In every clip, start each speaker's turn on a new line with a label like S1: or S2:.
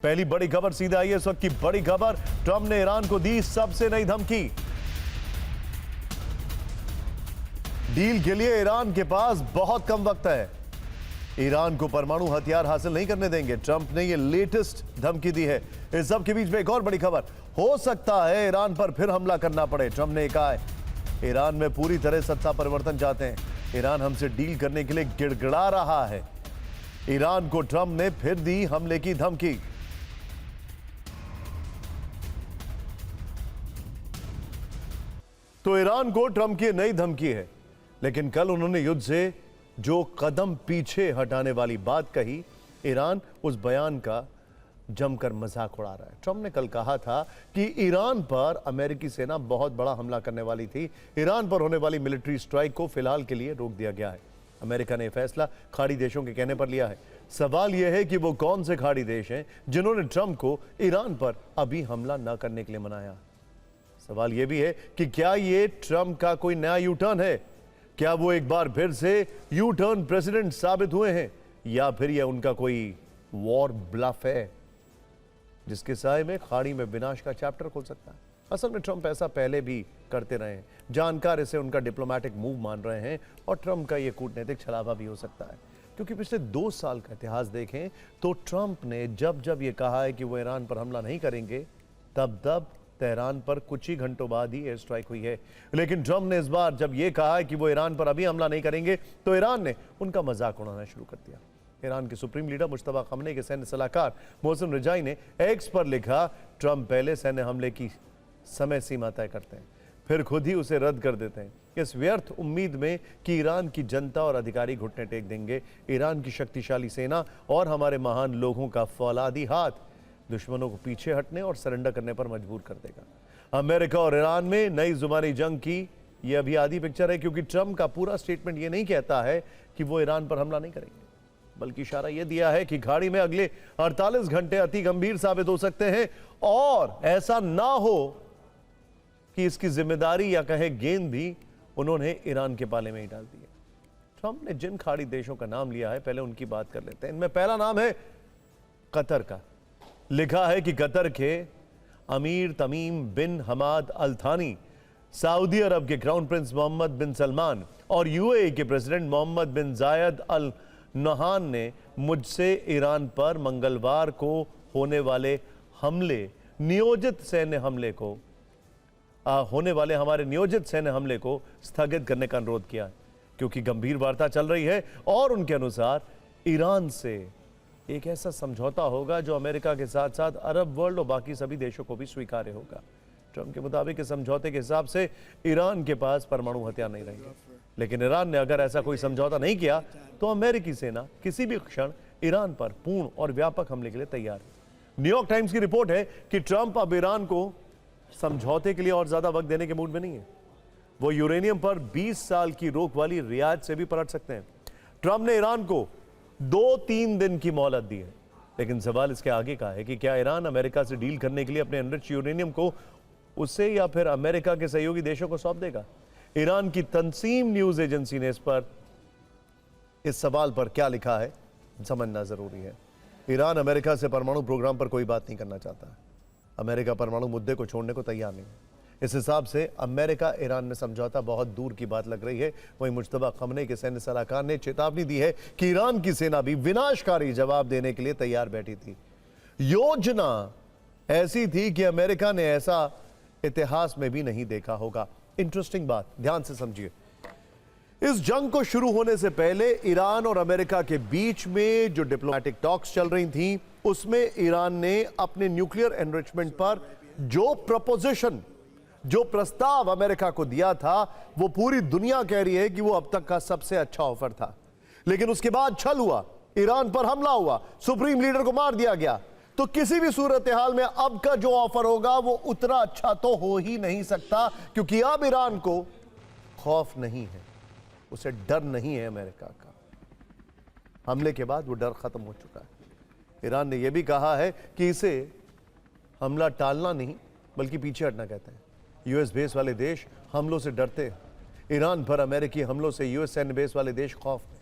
S1: पहली बड़ी खबर सीधे आई है इस वक्त की बड़ी खबर। ट्रंप ने ईरान को दी सबसे नई धमकी। डील के लिए ईरान के पास बहुत कम वक्त है। ईरान को परमाणु हथियार हासिल नहीं करने देंगे। ट्रंप ने यह लेटेस्ट धमकी दी है। इस सब के बीच में एक और बड़ी खबर, हो सकता है ईरान पर फिर हमला करना पड़े। ट्रंप ने कहा है ईरान में पूरी तरह सत्ता परिवर्तन चाहते हैं। ईरान हमसे डील करने के लिए गिड़गिड़ा रहा है। ईरान को ट्रंप ने फिर दी हमले की धमकी। तो ईरान को ट्रंप की नई धमकी है, लेकिन कल उन्होंने युद्ध से जो कदम पीछे हटाने वाली बात कही, ईरान उस बयान का जमकर मजाक उड़ा रहा है। ट्रंप ने कल कहा था कि ईरान पर अमेरिकी सेना बहुत बड़ा हमला करने वाली थी। ईरान पर होने वाली मिलिट्री स्ट्राइक को फिलहाल के लिए रोक दिया गया है। अमेरिका ने यह फैसला खाड़ी देशों के कहने पर लिया है। सवाल यह है कि वो कौन से खाड़ी देश हैं जिन्होंने ट्रंप को ईरान पर अभी हमला न करने के लिए मनाया। सवाल यह भी है कि क्या ये ट्रंप का कोई नया यू टर्न है? क्या वो एक बार फिर से यू टर्न प्रेसिडेंट साबित हुए हैं, या फिर यह उनका कोई वॉर ब्लफ है जिसके साए में खाड़ी में विनाश का चैप्टर खुल सकता है? असल में ट्रंप ऐसा पहले भी करते रहे हैं। जानकार इसे उनका डिप्लोमेटिक मूव मान रहे हैं और ट्रंप का यह कूटनीतिक छलावा भी हो सकता है, क्योंकि पिछले 2 साल का इतिहास देखें तो ट्रंप ने जब जब यह कहा है कि वो ईरान पर हमला नहीं करेंगे, तब तेहरान पर कुछ ही घंटों बाद ही एयर स्ट्राइक हुई है। लेकिन ट्रंप ने इस बार जब यह कहा है कि वो ईरान पर अभी हमला नहीं करेंगे, तो ईरान ने उनका मजाक उड़ाना शुरू कर दिया। ईरान के सुप्रीम लीडर मुश्तबा खमनेई के सैन्य सलाहकार मोहसिन रिजाई ने एक्स पर लिखा, ट्रंप पहले सैन्य हमले की समय सीमा तय करते हैं, फिर खुद ही उसे रद्द कर देते हैं, इस व्यर्थ उम्मीद में कि ईरान की जनता और अधिकारी घुटने टेक देंगे। ईरान की शक्तिशाली सेना और हमारे महान लोगों का फौलादी हाथ दुश्मनों को पीछे हटने और सरेंडर करने पर मजबूर कर देगा। अमेरिका और ईरान में नई जुबानी जंग की यह अभी आधी पिक्चर है, क्योंकि ट्रंप का पूरा स्टेटमेंट यह नहीं कहता है कि वो ईरान पर हमला नहीं करेंगे, बल्कि इशारा यह दिया है कि खाड़ी में अगले 48 घंटे अति गंभीर साबित हो सकते हैं और ऐसा ना हो कि इसकी जिम्मेदारी या कहे गेंद भी उन्होंने ईरान के पाले में ही डाल दी है। ट्रंप ने जिन खाड़ी देशों का नाम लिया है, पहले उनकी बात कर लेते हैं। इनमें पहला नाम है कतर का। लिखा है कि कतर के अमीर तमीम बिन हमाद अल थानी, सऊदी अरब के क्राउन प्रिंस मोहम्मद बिन सलमान और यूएई के प्रेसिडेंट मोहम्मद बिन जायद अल नहान ने मुझसे ईरान पर मंगलवार को होने वाले हमले नियोजित सैन्य हमले को होने वाले हमारे नियोजित सैन्य हमले को स्थगित करने का अनुरोध किया है, क्योंकि गंभीर वार्ता चल रही है और उनके अनुसार ईरान से एक ऐसा समझौता होगा जो अमेरिका के साथ साथ अरब वर्ल्ड और बाकी सभी देशों को भी स्वीकार्य होगा। ट्रंप के मुताबिक इस समझौते के हिसाब से ईरान के पास परमाणु हथियार नहीं रहेंगे, लेकिन ईरान ने अगर ऐसा कोई समझौता नहीं किया तो अमेरिकी सेना किसी भी क्षण ईरान पर पूर्ण और व्यापक हमले के लिए तैयार है। न्यूयॉर्क टाइम्स की रिपोर्ट है कि ट्रंप अब ईरान को समझौते के लिए और ज्यादा वक्त देने के मूड में नहीं है। वो यूरेनियम पर 20 साल की रोक वाली रियायत से भी पलट सकते हैं। ट्रंप ने ईरान को 2-3 दिन की मोहलत दी है, लेकिन सवाल इसके आगे का है कि क्या ईरान अमेरिका से डील करने के लिए अपने एनरिच्ड यूरेनियम को उससे या फिर अमेरिका के सहयोगी देशों को सौंप देगा? ईरान की तंसीम न्यूज एजेंसी ने इस सवाल पर क्या लिखा है समझना जरूरी है। ईरान अमेरिका से परमाणु प्रोग्राम पर कोई बात नहीं करना चाहता है। अमेरिका परमाणु मुद्दे को छोड़ने को तैयार नहीं है। इस हिसाब से अमेरिका ईरान में समझौता बहुत दूर की बात लग रही है। वहीं मुश्तबा खमनेई के सैन्य सलाहकार ने चेतावनी दी है कि ईरान की सेना भी विनाशकारी जवाब देने के लिए तैयार बैठी थी। योजना ऐसी थी कि अमेरिका ने ऐसा इतिहास में भी नहीं देखा होगा। इंटरेस्टिंग बात, ध्यान से समझिए। इस जंग को शुरू होने से पहले ईरान और अमेरिका के बीच में जो डिप्लोमेटिक टॉक्स चल रही थी, उसमें ईरान ने अपने न्यूक्लियर एनरिचमेंट पर जो प्रस्ताव अमेरिका को दिया था, वो पूरी दुनिया कह रही है कि वो अब तक का सबसे अच्छा ऑफर था। लेकिन उसके बाद छल हुआ, ईरान पर हमला हुआ, सुप्रीम लीडर को मार दिया गया। तो किसी भी सूरत हाल में अब का जो ऑफर होगा वो उतना अच्छा तो हो ही नहीं सकता, क्योंकि अब ईरान को खौफ नहीं है, उसे डर नहीं है अमेरिका का। हमले के बाद वो डर खत्म हो चुका है। ईरान ने यह भी कहा है कि इसे हमला टालना नहीं बल्कि पीछे हटना कहते हैं। यूएस बेस वाले देश हमलों से डरते हैं। ईरान पर अमेरिकी हमलों से यूएस सैन्य बेस वाले देश खौफ में।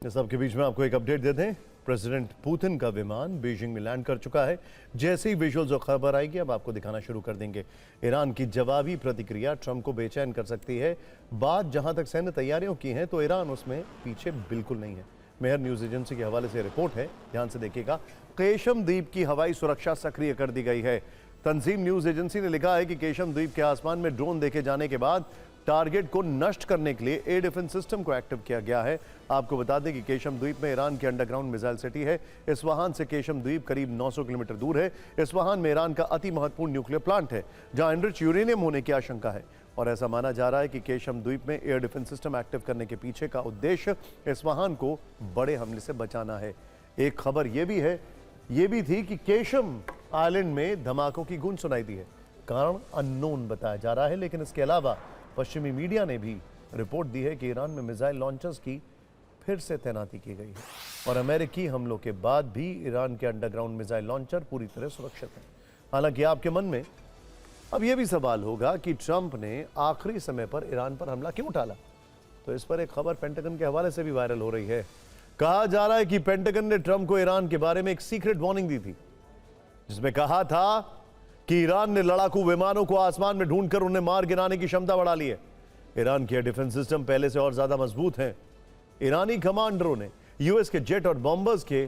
S1: इस सबके बीच में आपको एक अपडेट दे दें। प्रेसिडेंट पुतिन का विमान बीजिंग में लैंड कर चुका है। जैसे ही विजुअल्स और खबर आएगी अब आपको दिखाना शुरू कर देंगे। ईरान की जवाबी प्रतिक्रिया ट्रंप को बेचैन कर सकती है। बात जहां तक सैन्य तैयारियों की है तो ईरान उसमें पीछे बिल्कुल नहीं है। मेहर न्यूज एजेंसी के हवाले से रिपोर्ट है, ध्यान से देखिएगा। केशम द्वीप की हवाई सुरक्षा सक्रिय कर दी गई है। तंजीम न्यूज एजेंसी ने लिखा है कि केशम द्वीप के आसमान में ड्रोन देखे जाने के बाद टारगेट को नष्ट करने के लिए एयर डिफेंस सिस्टम को एक्टिव किया गया है। आपको बता दें कि केशम द्वीप में ईरान की अंडरग्राउंड मिसाइल सिटी है। इस्फहान से केशम द्वीप करीब 900 किलोमीटर दूर है। इस्फहान में ईरान का अति महत्वपूर्ण न्यूक्लियर प्लांट है जहां एनरिच यूरेनियम होने की आशंका है और ऐसा माना जा रहा है कि केशम द्वीप में एयर डिफेंस सिस्टम एक्टिव करने के पीछे का उद्देश्य इस्फहान को बड़े हमले से बचाना है। एक खबर यह भी थी कि केशम आइलैंड में धमाकों की गूंज सुनाई दी है। कारण अननोन बताया जा रहा है, लेकिन इसके अलावा पश्चिमी मीडिया ने भी रिपोर्ट दी है कि ईरान में मिसाइल लॉन्चर्स की फिर से तैनाती की गई है और अमेरिकी हमलों के बाद भी ईरान के अंडरग्राउंड मिसाइल लॉन्चर पूरी तरह सुरक्षित हैं। हालांकि आपके मन में अब यह भी सवाल होगा कि ट्रंप ने आखिरी समय पर ईरान पर हमला क्यों टाला। तो इस पर एक खबर पेंटागन के हवाले से भी वायरल हो रही है। कहा जा रहा है कि पेंटागन ने ट्रंप को ईरान के बारे में एक सीक्रेट वार्निंग दी थी, जिसमें कहा था कि ईरान ने लड़ाकू विमानों को आसमान में ढूंढकर उन्हें मार गिराने की क्षमता बढ़ा ली है। ईरान के डिफेंस सिस्टम पहले से और ज्यादा मजबूत हैं। ईरानी कमांडरों ने यूएस के जेट और बॉम्बर्स के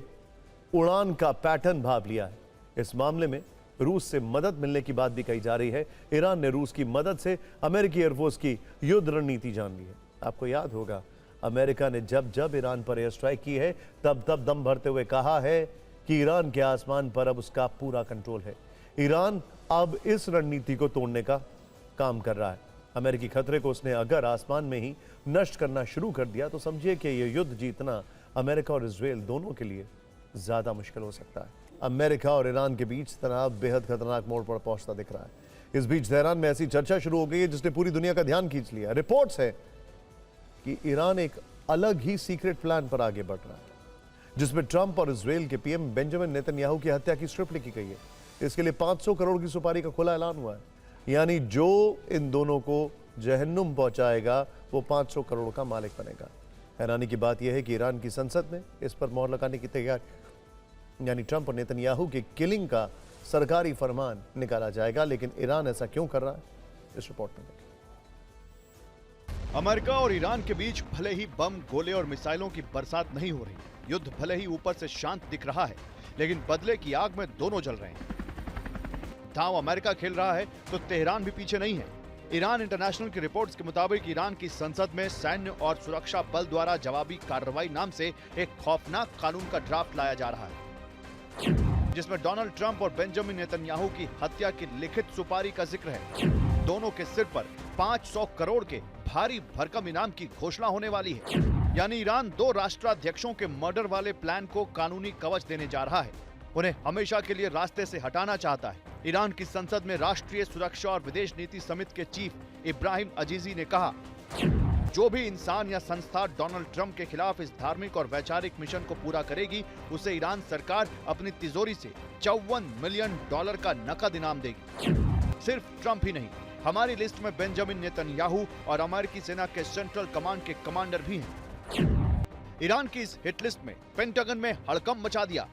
S1: उड़ान का पैटर्न भांप लिया है। इस मामले में रूस से मदद मिलने की बात भी कही जा रही है। ईरान ने रूस की मदद से अमेरिकी एयरफोर्स की युद्ध रणनीति जान ली है। आपको याद होगा, अमेरिका ने जब जब ईरान पर एयर स्ट्राइक की है तब तब दम भरते हुए कहा है कि ईरान के आसमान पर अब उसका पूरा कंट्रोल है। ईरान अब इस रणनीति को तोड़ने का काम कर रहा है। अमेरिकी खतरे को उसने अगर आसमान में ही नष्ट करना शुरू कर दिया तो समझिए कि यह युद्ध जीतना अमेरिका और इजराइल दोनों के लिए ज्यादा मुश्किल हो सकता है। अमेरिका और ईरान के बीच तनाव बेहद खतरनाक मोड़ पर पहुंचता दिख रहा है। इस बीच तेहरान में ऐसी चर्चा शुरू हो गई है जिसने पूरी दुनिया का ध्यान खींच लिया। रिपोर्ट्स है कि ईरान एक अलग ही सीक्रेट प्लान पर आगे बढ़ रहा है, जिसमें ट्रंप और इजराइल के पीएम बेंजामिन नेतन्याहू की हत्या की स्क्रिप्ट लिखी गई है। इसके लिए 500 करोड़ की सुपारी का खुला ऐलान हुआ है। यानी जो इन दोनों को जहन्नुम पहुंचाएगा वो 500 करोड़ का मालिक बनेगा। हैरानी की बात यह है कि ईरान की संसद में इस पर मोहर लगाने की तैयारी, यानी ट्रंप और नेतन्याहू की किलिंग का सरकारी फरमान निकाला जाएगा। लेकिन ईरान ऐसा क्यों कर रहा है, इस रिपोर्ट में देखिए।
S2: अमेरिका और ईरान के बीच भले ही बम, गोले और मिसाइलों की बरसात नहीं हो रही, युद्ध भले ही ऊपर से शांत दिख रहा है, लेकिन बदले की आग में दोनों जल रहे हैं। दांव अमेरिका खेल रहा है तो तेहरान भी पीछे नहीं है। ईरान इंटरनेशनल की रिपोर्ट्स के मुताबिक ईरान की संसद में सैन्य और सुरक्षा बल द्वारा जवाबी कार्रवाई नाम से एक खौफनाक कानून का ड्राफ्ट लाया जा रहा है, जिसमें डोनाल्ड ट्रंप और बेंजामिन नेतन्याहू की हत्या की लिखित सुपारी का जिक्र है। दोनों के सिर पर 500 करोड़ के भारी भरकम इनाम की घोषणा होने वाली है। यानी ईरान 2 राष्ट्राध्यक्षों के मर्डर वाले प्लान को कानूनी कवच देने जा रहा है, उन्हें हमेशा के लिए रास्ते से हटाना चाहता है। ईरान की संसद में राष्ट्रीय सुरक्षा और विदेश नीति समिति के चीफ इब्राहिम अजीजी ने कहा, जो भी इंसान या संस्था डोनाल्ड ट्रंप के खिलाफ इस धार्मिक और वैचारिक मिशन को पूरा करेगी, उसे ईरान सरकार अपनी तिजोरी से $54 मिलियन का नकद इनाम देगी। सिर्फ ट्रंप ही नहीं, हमारी लिस्ट में बेंजामिन नेतन्याहू और अमेरिकी सेना के सेंट्रल कमांड के कमांडर भी हैं। ईरान की इस हिट लिस्ट में पेंटागन में हड़कंप मचा दिया।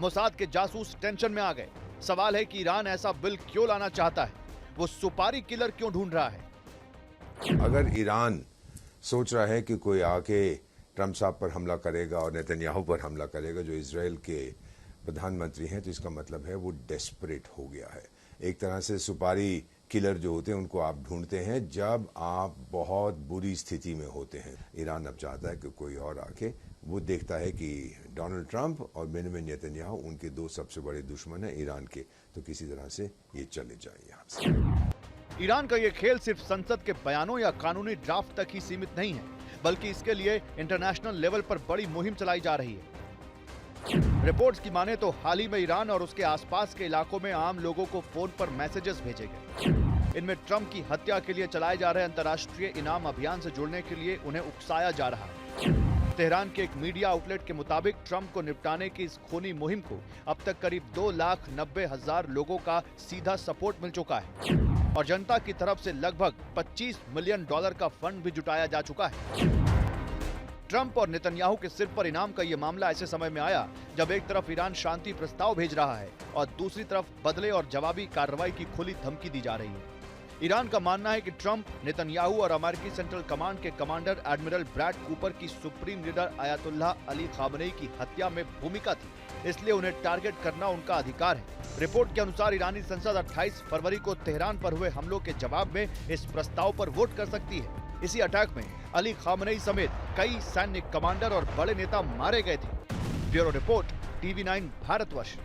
S2: मोसाद के जासूस टेंशन में आ गए। सवाल है कि ईरान ऐसा बिल क्यों लाना चाहता है, वो सुपारी किलर क्यों ढूंढ रहा है।
S3: अगर ईरान सोच रहा है कि कोई आके ट्रंप साहब पर हमला करेगा और नेतन्याहू पर हमला करेगा, जो इजराइल के प्रधानमंत्री हैं, तो इसका मतलब है वो डेस्परेट हो गया है। एक तरह से सुपारी किलर जो होते हैं उनको आप ढूंढते हैं जब आप बहुत बुरी स्थिति में होते हैं। ईरान अब चाहता है कि कोई और आके, वो देखता है कि डोनाल्ड ट्रंप और बेंजामिन नेतन्याहू उनके 2 सबसे बड़े दुश्मन हैं ईरान के, तो किसी तरह से ये चले जाए यहाँ से।
S2: ईरान का ये खेल सिर्फ संसद के बयानों या कानूनी ड्राफ्ट तक ही सीमित नहीं है, बल्कि इसके लिए इंटरनेशनल लेवल पर बड़ी मुहिम चलाई जा रही है। रिपोर्ट्स की माने तो हाल ही में ईरान और उसके आसपास के इलाकों में आम लोगों को फोन पर मैसेजेस भेजे गए। इनमें ट्रंप की हत्या के लिए चलाए जा रहे अंतर्राष्ट्रीय इनाम अभियान से जुड़ने के लिए उन्हें उकसाया जा रहा है। तेहरान के एक मीडिया आउटलेट के मुताबिक ट्रंप को निपटाने की इस खूनी मुहिम को अब तक करीब 2,90,000 लोगों का सीधा सपोर्ट मिल चुका है और जनता की तरफ से लगभग $25 मिलियन का फंड भी जुटाया जा चुका है। ट्रंप और नेतन्याहू के सिर पर इनाम का यह मामला ऐसे समय में आया जब एक तरफ ईरान शांति प्रस्ताव भेज रहा है और दूसरी तरफ बदले और जवाबी कार्रवाई की खुली धमकी दी जा रही है। ईरान का मानना है कि ट्रंप, नेतन्याहू और अमेरिकी सेंट्रल कमांड के कमांडर एडमिरल ब्रैड कूपर की supreme leader Ayatollah Ali Khamenei की हत्या में भूमिका थी, इसलिए उन्हें टारगेट करना उनका अधिकार है। रिपोर्ट के अनुसार ईरानी संसद 28 फरवरी को तेहरान पर हुए हमलों के जवाब में इस प्रस्ताव पर वोट कर सकती है। इसी अटैक में अली खामनेई समेत कई सैन्य कमांडर और बड़े नेता मारे गए थे। Bureau report, TV9 Bharatvarsh.